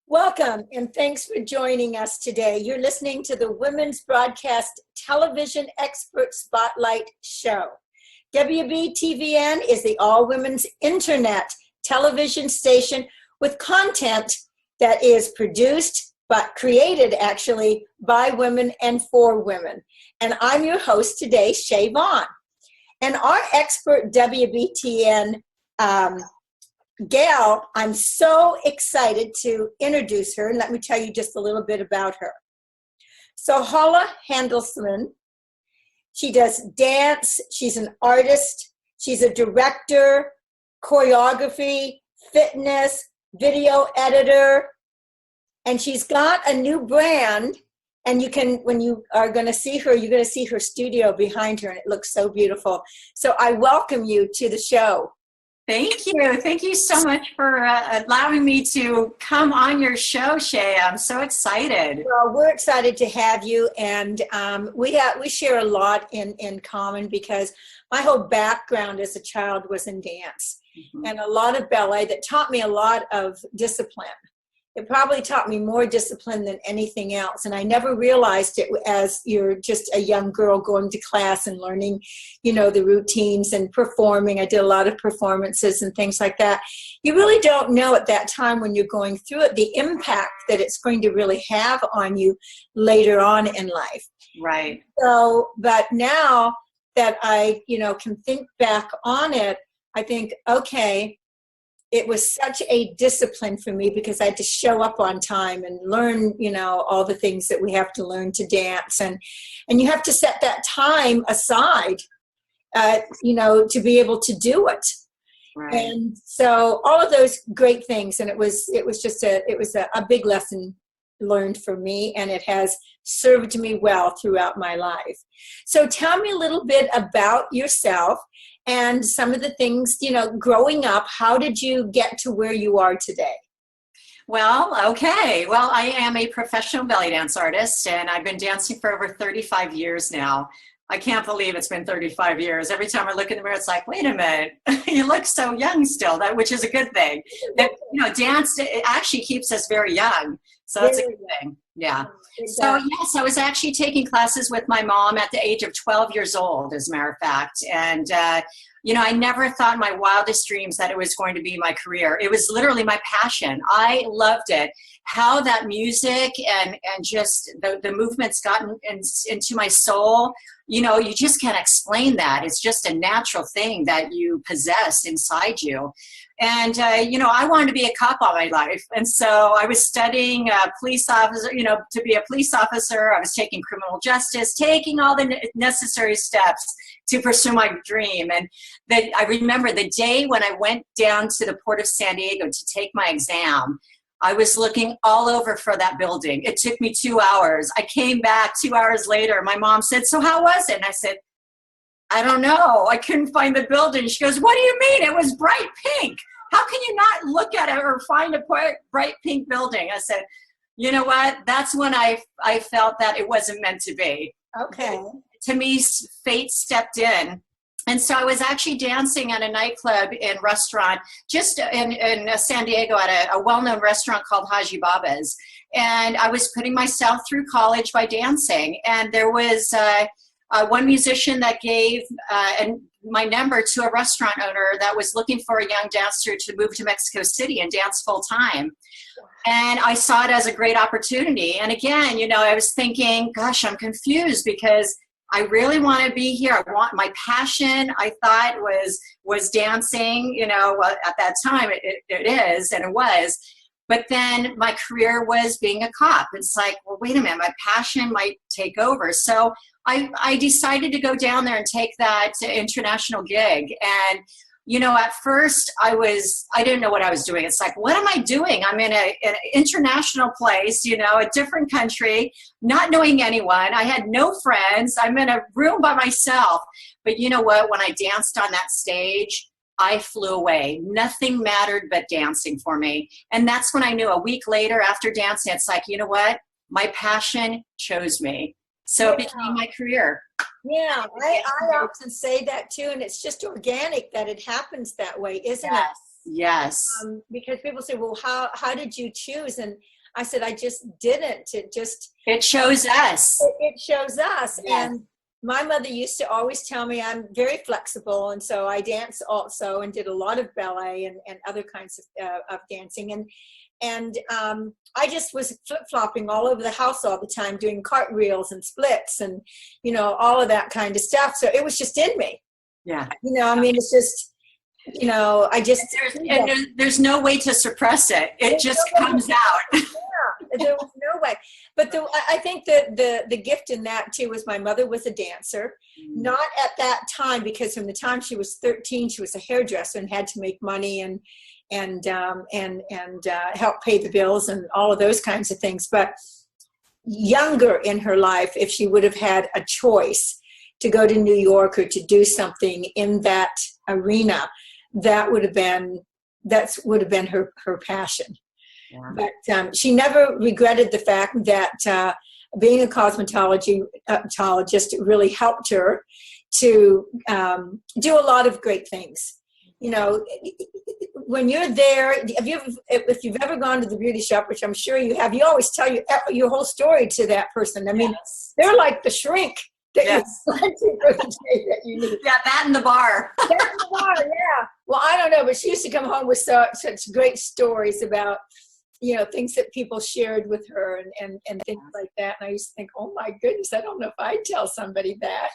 Welcome and thanks for joining us today. You're listening to the Women's Broadcast Television Expert Spotlight Show. WBTVN is the all-women's internet television station with content that is produced, but created actually by women and for women. And I'm your host today, Shea. And our expert WBTN gal, I'm so excited to introduce her, and let me tell you just a little bit about her. Sohaila Handelsman, she does dance, she's an artist, she's a director, choreography, fitness, video editor, and she's got a new brand, and you can, when you are going to see her, you're going to see her studio behind her, and it looks so beautiful. So I welcome you to the show. Thank you. Thank you so much for allowing me to come on your show, Shea. I'm so excited. Well, we're excited to have you, and we share a lot in common because my whole background as a child was in dance and a lot of ballet that taught me a lot of discipline. It probably taught me more discipline than anything else. And I never realized it as you're just a young girl going to class and learning, you know, the routines and performing. I did a lot of performances and things like that. You really don't know at that time when you're going through it, the impact that it's going to really have on you later on in life. Right. So, but now that I, can think back on it, I think, okay, it was such a discipline for me because I had to show up on time and learn, all the things that we have to learn to dance. And you have to set that time aside, to be able to do it. Right. And so all of those great things. And it was a big lesson learned for me, and it has served me well throughout my life. So tell me a little bit about yourself and some of the things, growing up. How did you get to where you are today? Well, okay. Well, I am a professional belly dance artist, and I've been dancing for over 35 years now. I can't believe it's been 35 years. Every time I look in the mirror, it's like, wait a minute, you look so young still, which is a good thing. Dance, it actually keeps us very young. So that's a good thing. Yeah. So yes, I was actually taking classes with my mom at the age of 12 years old, as a matter of fact. And, I never thought in my wildest dreams that it was going to be my career. It was literally my passion. I loved it. How that music and just the movements gotten into my soul, you just can't explain that. It's just a natural thing that you possess inside you. And, I wanted to be a cop all my life. And so I was studying police officer, to be a police officer. I was taking criminal justice, taking all the necessary steps to pursue my dream. And then I remember the day when I went down to the Port of San Diego to take my exam, I was looking all over for that building. It took me 2 hours. I came back 2 hours later. My mom said, "So how was it?" And I said, "I don't know. I couldn't find the building." She goes, "What do you mean? It was bright pink. How can you not look at it or find a bright pink building?" I said, "You know what? That's when I felt that it wasn't meant to be." Okay. To me, fate stepped in. And so I was actually dancing at a nightclub and restaurant just in San Diego at a well-known restaurant called Haji Baba's. And I was putting myself through college by dancing. And there was one musician that gave my number to a restaurant owner that was looking for a young dancer to move to Mexico City and dance full time. And I saw it as a great opportunity. And again, I was thinking, gosh, I'm confused because I really want to be here. I want my passion, I thought was dancing, at that time it is, and it was. But then my career was being a cop. It's like, well, wait a minute, my passion might take over. So I decided to go down there and take that international gig. And, at first I didn't know what I was doing. It's like, what am I doing? I'm in an international place, a different country, not knowing anyone. I had no friends. I'm in a room by myself. But you know what? When I danced on that stage, I flew away. Nothing mattered but dancing for me. And that's when I knew a week later after dancing, it's like, you know what? My passion chose me. So it became my career. Yeah, I often say that too, and it's just organic that it happens that way, isn't it? Yes. Because people say, well, how did you choose? And I said, I just didn't. It shows us. It shows us. Yes. And my mother used to always tell me I'm very flexible. And so I dance also and did a lot of ballet and other kinds of dancing. And I just was flip-flopping all over the house all the time, doing cartwheels and splits and, all of that kind of stuff. So it was just in me. Yeah. I mean, it's just, I just. There's no way to suppress it. It just comes out. Yeah, there was no way. But I think that the gift in that too was my mother was a dancer, not at that time, because from the time she was 13, she was a hairdresser and had to make money and help pay the bills and all of those kinds of things. But younger in her life, if she would have had a choice to go to New York or to do something in that arena, that would have been her passion. Yeah. But she never regretted the fact that being a cosmetologist really helped her to do a lot of great things. When you're there, if you've ever gone to the beauty shop, which I'm sure you have, you always tell your whole story to that person. I mean, they're like the shrink that you went to for the day that you need. Yeah, that in the bar. That in the bar, yeah. Well, I don't know, but she used to come home with such great stories about, things that people shared with her and things like that. And I used to think, oh my goodness, I don't know if I'd tell somebody that,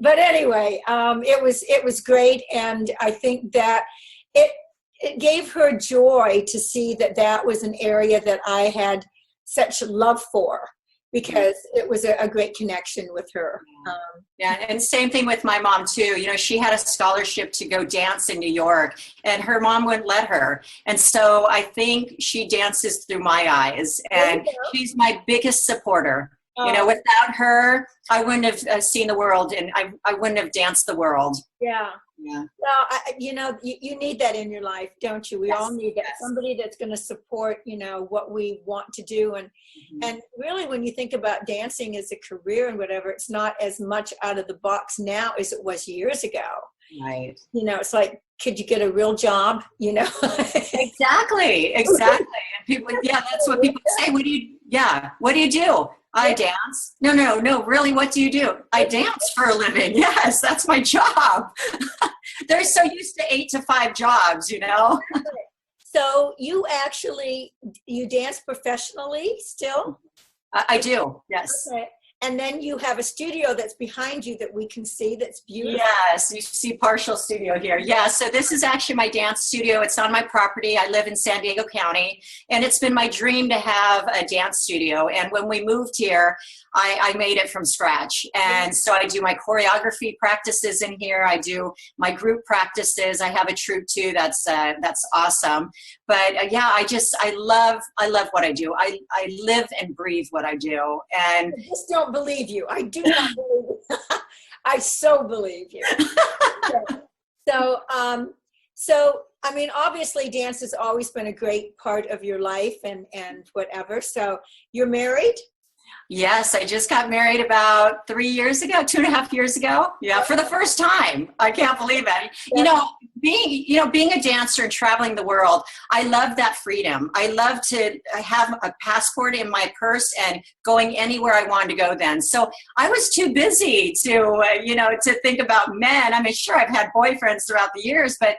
But anyway, it was great. And I think that it gave her joy to see that was an area that I had such love for, because it was a great connection with her. Yeah, and same thing with my mom too. She had a scholarship to go dance in New York, and her mom wouldn't let her. And so I think she dances through my eyes, and she's my biggest supporter. Without her, I wouldn't have seen the world, and I wouldn't have danced the world. Yeah. Yeah. Well, you need that in your life, don't you? We all need that. Somebody that's going to support, what we want to do. And really, when you think about dancing as a career and whatever, it's not as much out of the box now as it was years ago. Right. It's like, could you get a real job? Exactly. And people, that's what people say. What do you do? I dance. No, really, what do you do? I dance for a living. Yes, that's my job. They're so used to 8 to 5 jobs, So you dance professionally still? I do, yes. Okay. And then you have a studio that's behind you that we can see that's beautiful. Yes, you see partial studio here. Yeah, so this is actually my dance studio. It's on my property. I live in San Diego County, and it's been my dream to have a dance studio. And when we moved here, I made it from scratch. And so I do my choreography practices in here. I do my group practices. I have a troupe too. That's awesome. But I love what I do. I live and breathe what I do. And I just don't believe you. I do not believe it. I so believe you. So I mean, obviously dance has always been a great part of your life and whatever. So you're married? Yes, I just got married about 3 years ago, 2.5 years ago. Yeah, for the first time. I can't believe it. Yeah. Being a dancer and traveling the world, I love that freedom. I love to have a passport in my purse and going anywhere I wanted to go then. So I was too busy to think about men. I mean, sure, I've had boyfriends throughout the years, but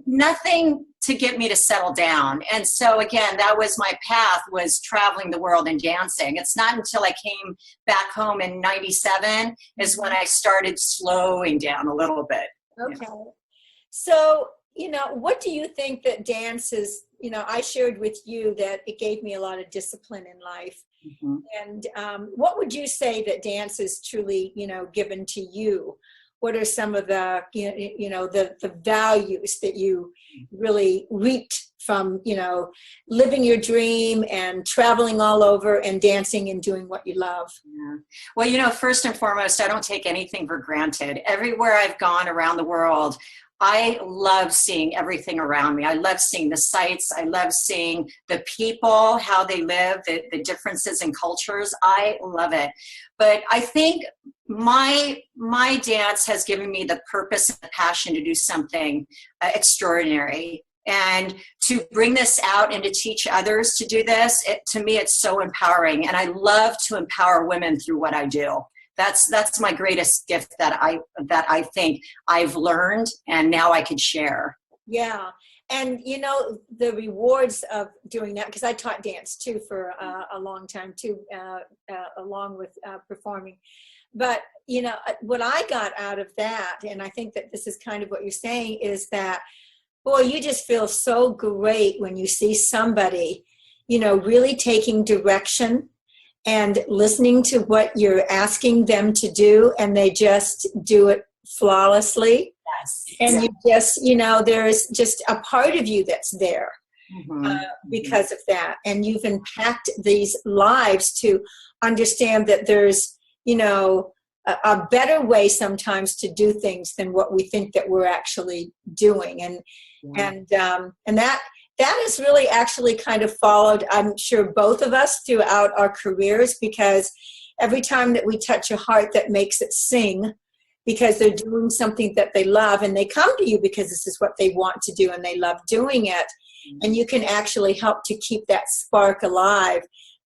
nothing to get me to settle down. And so again, that was my path, was traveling the world and dancing. It's not until I came back home in 97 is when I started slowing down a little bit. Okay. So, what do you think that dance is? I shared with you that it gave me a lot of discipline in life. Mm-hmm. And what would you say that dance is truly, given to you? What are some of the, the values that you really reaped from, living your dream and traveling all over and dancing and doing what you love? Yeah. Well, first and foremost, I don't take anything for granted. Everywhere I've gone around the world, I love seeing everything around me. I love seeing the sights. I love seeing the people, how they live, the differences in cultures. I love it. But I think my dance has given me the purpose and the passion to do something extraordinary. And to bring this out and to teach others to do this, to me, it's so empowering. And I love to empower women through what I do. That's my greatest gift that I think I've learned and now I could share. Yeah. And, you know, the rewards of doing that, because I taught dance too for a long time too, along with performing. But, you know, what I got out of that, and I think that this is kind of what you're saying, is that, boy, you just feel so great when you see somebody, you know, really taking direction and listening to what you're asking them to do, and they just do it flawlessly. Yes. And you just, you know, there's just a part of you that's there because of that. And you've impacted these lives to understand that there's, you know, a better way sometimes to do things than what we think that we're actually doing. And that has really actually kind of followed, I'm sure, both of us throughout our careers, because every time that we touch a heart that makes it sing, because they're doing something that they love, and they come to you because this is what they want to do and they love doing it, and you can actually help to keep that spark alive.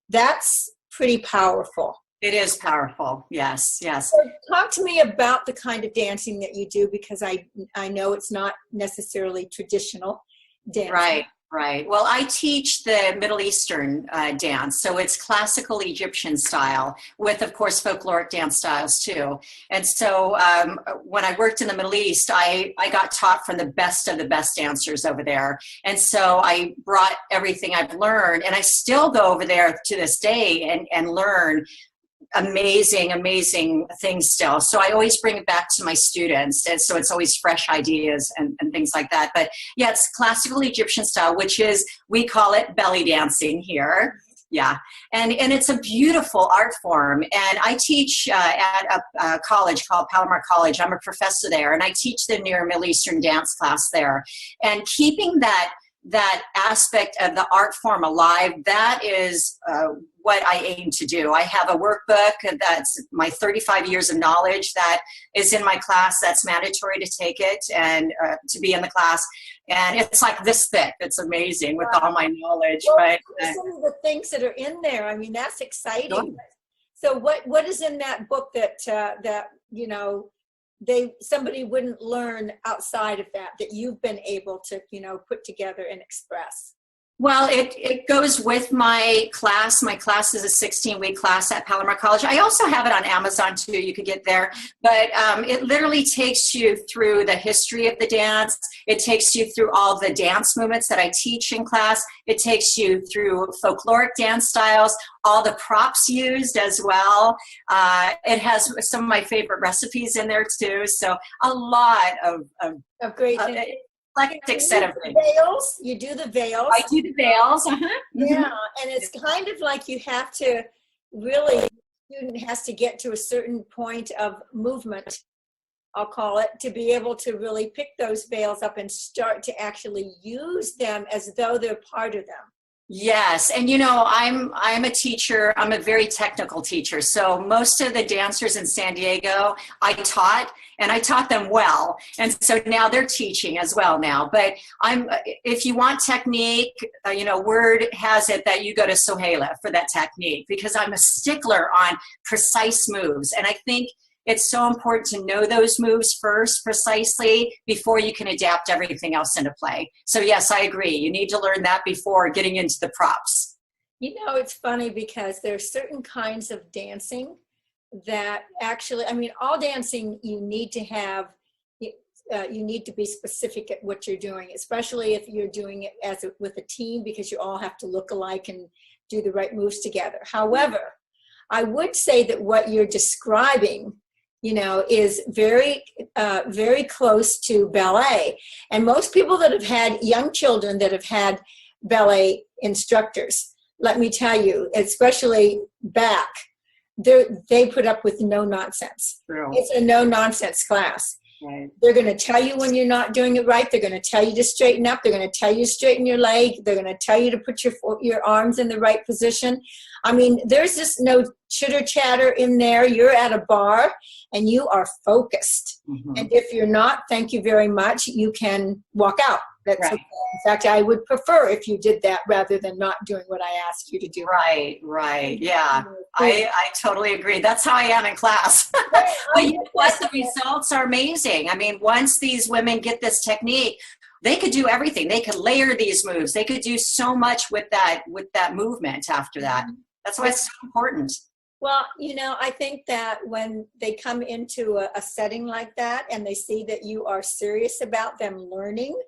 That's pretty powerful. It is powerful. Yes, yes. So talk to me about the kind of dancing that you do, because I know it's not necessarily traditional dancing. Right. Well, I teach the Middle Eastern dance, so it's classical Egyptian style with, of course, folkloric dance styles too. And so when I worked in the Middle East, I got taught from the best of the best dancers over there. And so I brought everything I've learned, and I still go over there to this day and learn amazing things still. So I always bring it back to my students. And so it's always fresh ideas and things like that. But yeah, it's classical Egyptian style, which is, we call it belly dancing here. Yeah. And it's a beautiful art form. And I teach at a college called Palomar College. I'm a professor there, and I teach the Near Middle Eastern dance class there. And keeping that aspect of the art form alive, that is what I aim to do. I have a workbook that's my 35 years of knowledge that is in my class. That's mandatory to take it and to be in the class. And it's like this thick. It's amazing with all my knowledge. Well, but what are some of the things that are in there? I mean, that's exciting. Sure. So what is in that book that you know, somebody wouldn't learn outside of that you've been able to, you know, put together and express? Well, it goes with my class. My class is a 16-week class at Palomar College. I also have it on Amazon too. You could get there. But it literally takes you through the history of the dance. It takes you through all the dance movements that I teach in class. It takes you through folkloric dance styles, all the props used as well. It has some of my favorite recipes in there too. So a lot of Great things. Eclectic set of things. Veils. You do the veils. I do the veils. Yeah, and it's kind of like you have to really, the student has to get to a certain point of movement, I'll call it, to be able to really pick those veils up and start to actually use them as though they're part of them. Yes, and you know, I'm a teacher. I'm a very technical teacher. So most of the dancers in San Diego, I taught, and I taught them well. And so now they're teaching as well now. But if you want technique, you know, word has it that you go to Sohaila for that technique, because I'm a stickler on precise moves. And I think it's so important to know those moves first precisely before you can adapt everything else into play. So yes, I agree. You need to learn that before getting into the props. You know, it's funny because there's certain kinds of dancing that actually, I mean, all dancing you need to have, you need to be specific at what you're doing, especially if you're doing it with a team, because you all have to look alike and do the right moves together. However, I would say that what you're describing, you know, is very, very close to ballet. And most people that have had young children that have had ballet instructors, let me tell you, especially back, they put up with no nonsense. True. It's a no nonsense class. Right. They're going to tell you when you're not doing it right. They're going to tell you to straighten up. They're going to tell you to straighten your leg. They're going to tell you to put your arms in the right position. I mean, there's just no chitter chatter in there. You're at a bar and you are focused. Mm-hmm. And if you're not, thank you very much. You can walk out. That's okay. In fact, I would prefer if you did that rather than not doing what I asked you to do. Right. Yeah, I totally agree. That's how I am in class. But you know what? The results are amazing. I mean, once these women get this technique, they could do everything. They could layer these moves. They could do so much with that movement after that. That's why it's so important. Well, I think that when they come into a setting like that and they see that you are serious about them learning,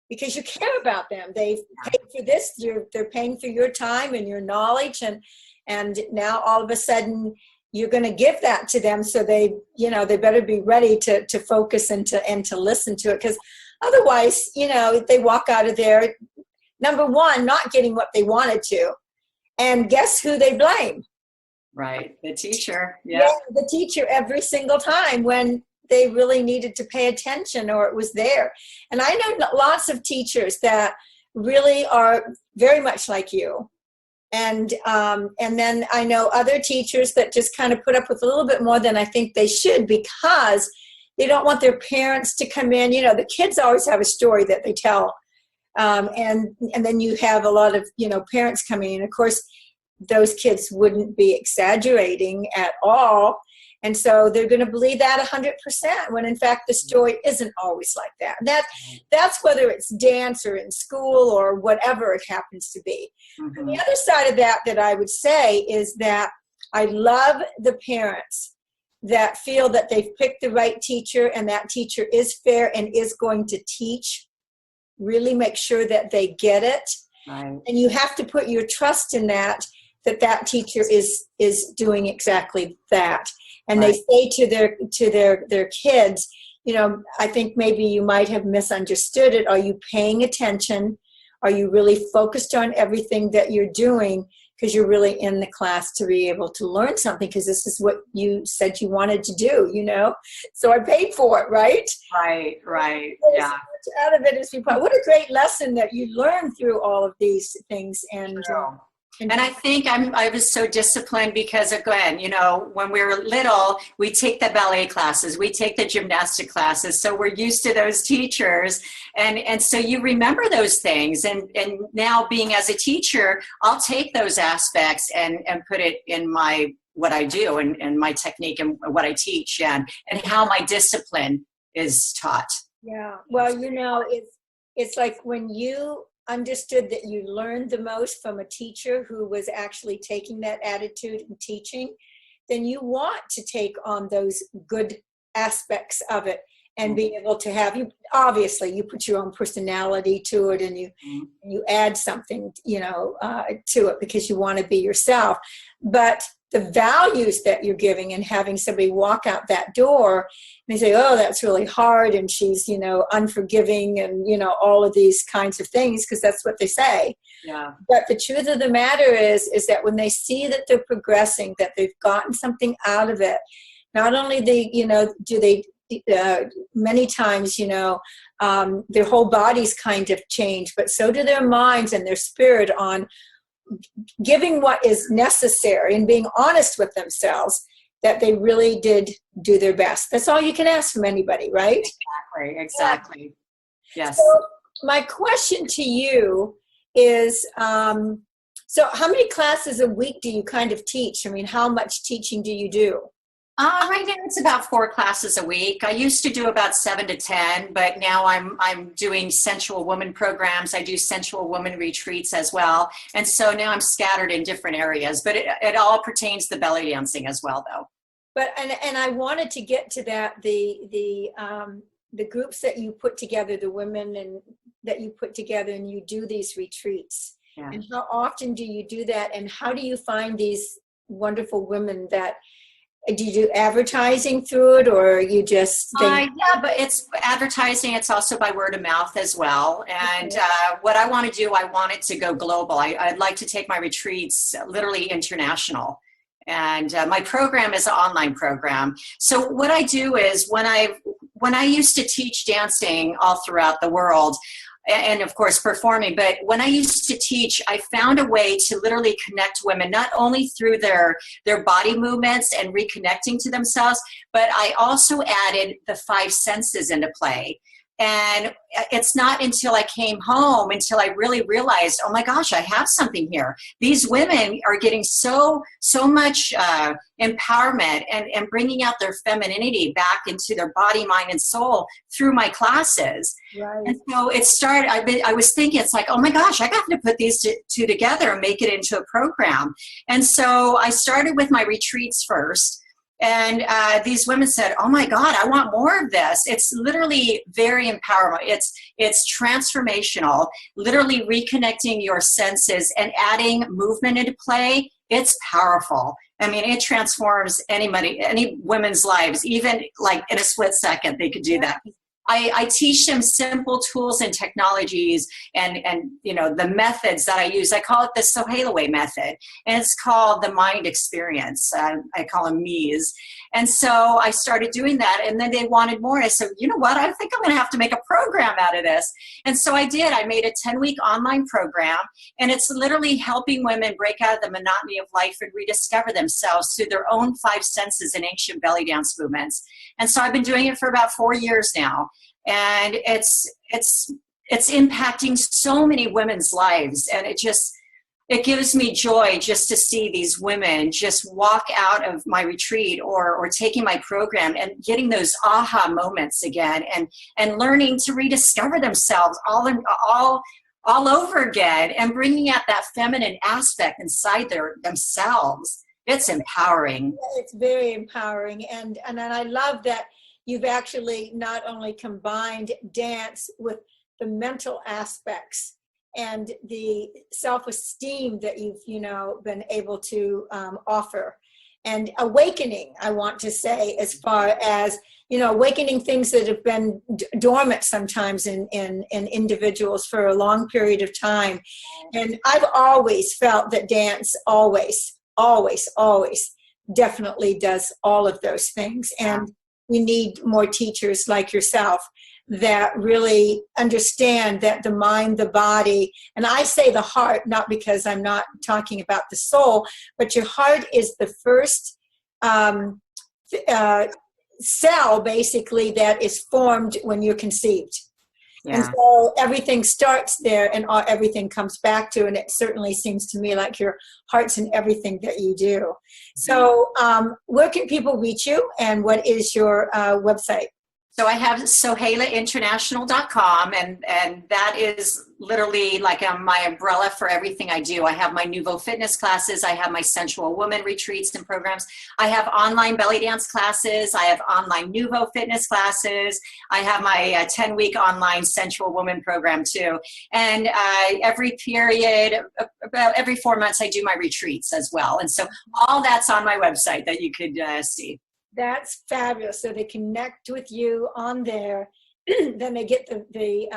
because you care about them. They've paid for this. They're paying for your time and your knowledge, and now all of a sudden you're going to give that to them. So they better be ready to focus and to listen to it, because otherwise, they walk out of there, number one, not getting what they wanted to, and guess who they blame? Right, the teacher. Yeah, the teacher every single time when they really needed to pay attention or it was there. And I know lots of teachers that really are very much like you. And then I know other teachers that just kind of put up with a little bit more than I think they should, because they don't want their parents to come in. The kids always have a story that they tell. And then you have a lot of, parents coming in. Of course, those kids wouldn't be exaggerating at all. And so they're going to believe that 100%, when in fact the story isn't always like that. And that's whether it's dance or in school or whatever it happens to be. Mm-hmm. And the other side of that I would say is that I love the parents that feel that they've picked the right teacher and that teacher is fair and is going to teach. Really make sure that they get it. Right. And you have to put your trust in that teacher is doing exactly that. And right. They say to their kids, I think maybe you might have misunderstood it. Are you paying attention? Are you really focused on everything that you're doing? Because you're really in the class to be able to learn something, because this is what you said you wanted to do, So I paid for it, right? Right. Yeah. So much out of it as you put. What a great lesson that you learned through all of these things. And I think I was so disciplined because, again, when we were little, we take the ballet classes, we take the gymnastic classes. So we're used to those teachers. And so you remember those things. And now being as a teacher, I'll take those aspects and put it in what I do and my technique and what I teach and how my discipline is taught. Yeah. Well, it's like when you understood that you learned the most from a teacher who was actually taking that attitude and teaching, then you want to take on those good aspects of it and be able to have obviously you put your own personality to it and you add something, to it because you want to be yourself. But the values that you're giving and having somebody walk out that door and they say, oh, that's really hard, and she's, unforgiving and, all of these kinds of things, because that's what they say. Yeah. But the truth of the matter is that when they see that they're progressing, that they've gotten something out of it, not only do they many times, their whole bodies kind of change, but so do their minds and their spirit on giving what is necessary and being honest with themselves that they really did do their best. That's all you can ask from anybody, right? Exactly. Yes. So my question to you is, so how many classes a week do you kind of teach? I mean, how much teaching do you do? Right now it's about 4 classes a week. I used to do about 7 to 10, but now I'm doing sensual woman programs. I do sensual woman retreats as well. And so now I'm scattered in different areas, but it all pertains to belly dancing as well, though. But, and I wanted to get to that, the groups that you put together, the women and that you put together and you do these retreats. Yeah. And how often do you do that? And how do you find these wonderful women that, do you do advertising through it, or you just yeah, but it's advertising. It's also by word of mouth as well. And what I want to do, I want it to go global. I'd like to take my retreats literally international. And my program is an online program. So what I do is when I used to teach dancing all throughout the world, and of course performing, but when I used to teach, I found a way to literally connect women, not only through their body movements and reconnecting to themselves, but I also added the 5 senses into play. And it's not until I came home until I really realized, oh my gosh, I have something here. These women are getting so much empowerment and bringing out their femininity back into their body, mind, and soul through my classes. Right. And so it started, I was thinking, it's like, oh my gosh, I got to put these two together and make it into a program. And so I started with my retreats first. And these women said, oh my God, I want more of this. It's literally very empowering. It's transformational, literally reconnecting your senses and adding movement into play. It's powerful. I mean, it transforms any women's lives, even like in a split second, they could do that. I teach them simple tools and technologies and you know, the methods that I use. I call it the Sohaila way method, and it's called the mind experience. I call them me's. And so I started doing that, and then they wanted more. I said, you know what? I think I'm going to have to make a program out of this. And so I did. I made a 10-week online program, and it's literally helping women break out of the monotony of life and rediscover themselves through their own 5 senses and ancient belly dance movements. And so I've been doing it for about 4 years now. And it's impacting so many women's lives, and it gives me joy just to see these women just walk out of my retreat or taking my program and getting those aha moments again and learning to rediscover themselves all over again and bringing out that feminine aspect inside themselves. It's empowering. It's very empowering, and I love that you've actually not only combined dance with the mental aspects and the self-esteem that you've, you know, been able to offer, and awakening, I want to say, as far as, you know, awakening things that have been dormant sometimes in individuals for a long period of time. And I've always felt that dance always definitely does all of those things. And we need more teachers like yourself that really understand that the mind, the body, and I say the heart, not because I'm not talking about the soul, but your heart is the first cell, basically, that is formed when you're conceived. Yeah. And so everything starts there, and everything comes back to, and it certainly seems to me like your heart's in everything that you do. So where can people reach you, and what is your website? So I have SohailaInternational.com, and that is literally like my umbrella for everything I do. I have my Nouveau fitness classes. I have my sensual woman retreats and programs. I have online belly dance classes. I have online Nouveau fitness classes. I have my 10-week online sensual woman program too. And every period, about every 4 months, I do my retreats as well. And so all that's on my website that you could see. That's fabulous. So they connect with you on there. Then they get the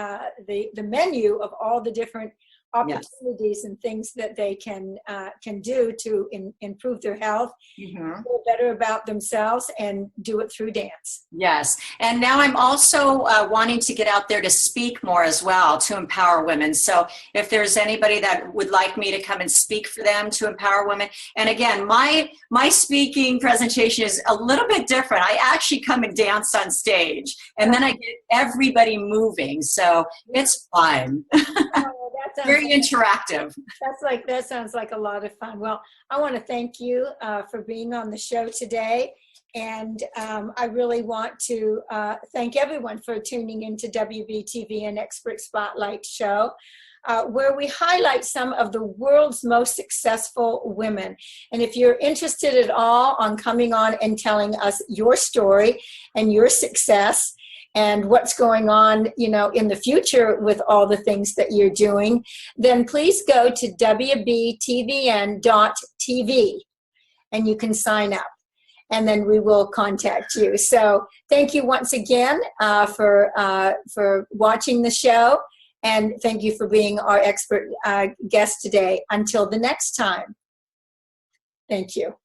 menu of all the different opportunities and things that they can do to improve their health, feel better about themselves, and do it through dance. Yes. And now I'm also wanting to get out there to speak more as well, to empower women. So if there's anybody that would like me to come and speak for them to empower women. And again, my speaking presentation is a little bit different. I actually come and dance on stage, and then I get everybody moving. So it's fun. Very interactive. That sounds like a lot of fun. Well, I want to thank you for being on the show today. And I really want to thank everyone for tuning into WBTV and Expert Spotlight Show, where we highlight some of the world's most successful women. And if you're interested at all on coming on and telling us your story and your success, and what's going on, you know, in the future with all the things that you're doing, then please go to wbtvn.tv and you can sign up, and then we will contact you. So thank you once again for watching the show, and thank you for being our expert guest today. Until the next time, thank you.